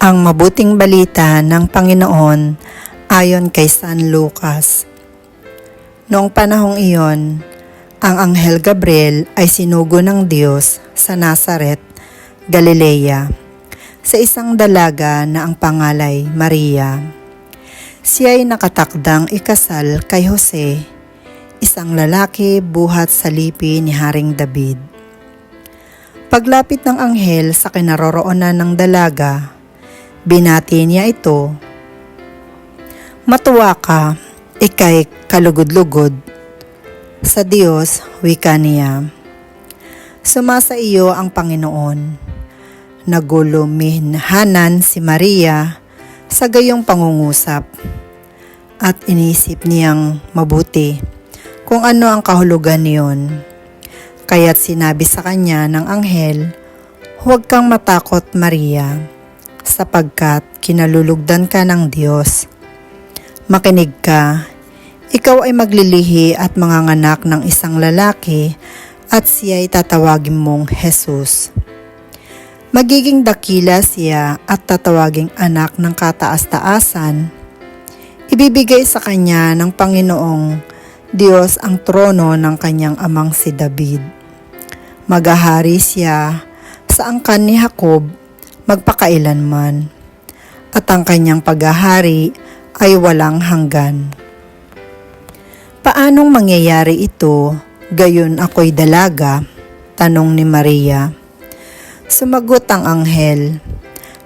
Ang mabuting balita ng Panginoon ayon kay San Lucas. Noong panahong iyon, ang Anghel Gabriel ay sinugo ng Diyos sa Nazaret, Galilea, sa isang dalaga na ang pangalay Maria. Siya ay nakatakdang ikasal kay Jose, isang lalaki buhat sa lipi ni Haring David. Paglapit ng anghel sa kinaroroonan ng dalaga, binati niya ito, "Matuwa ka, ika'y kalugod-lugod. Sa Diyos, wika niya. Sumasa iyo ang Panginoon." Naguluminhanan si Maria sa gayong pangungusap at inisip niyang mabuti kung ano ang kahulugan niyon. Kaya't sinabi sa kanya ng anghel, "Huwag kang matakot, Maria, sapagkat kinalulugdan ka ng Diyos. Makinig ka, ikaw ay maglilihi at manganganak ng isang lalaki at siya ay tatawagin mong Jesus. Magiging dakila siya at tatawaging anak ng kataas-taasan. Ibibigay sa kanya ng Panginoong Diyos ang trono ng kanyang amang si David. Maghahari siya sa angkan ni Jacob magpakailanman, at ang kanyang paghahari ay walang hanggan." "Paanong mangyayari ito, gayon ako'y dalaga?" tanong ni Maria. Sumagot ang anghel,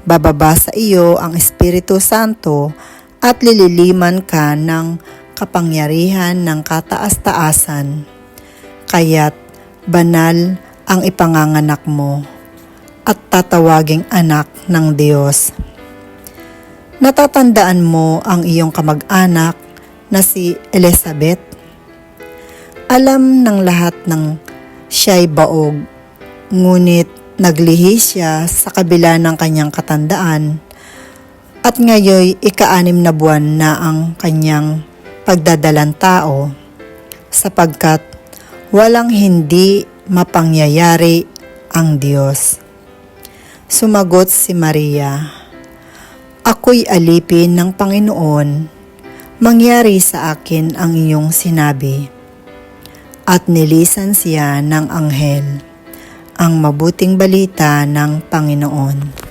"Bababa sa iyo ang Espiritu Santo at lililiman ka ng kapangyarihan ng kataas-taasan. Kaya't banal ang ipanganganak mo at tatawaging anak ng Diyos. Natatandaan mo ang iyong kamag-anak na si Elizabeth? Alam ng lahat ng siya'y baog, ngunit naglihi siya sa kabila ng kanyang katandaan, at ngayoy ika-6 na buwan na ang kanyang pagdadalang tao, sapagkat walang hindi mapangyayari ang Diyos." Sumagot si Maria, "Ako'y alipin ng Panginoon, mangyari sa akin ang iyong sinabi." At nilisan siya ng anghel. Ang mabuting balita ng Panginoon.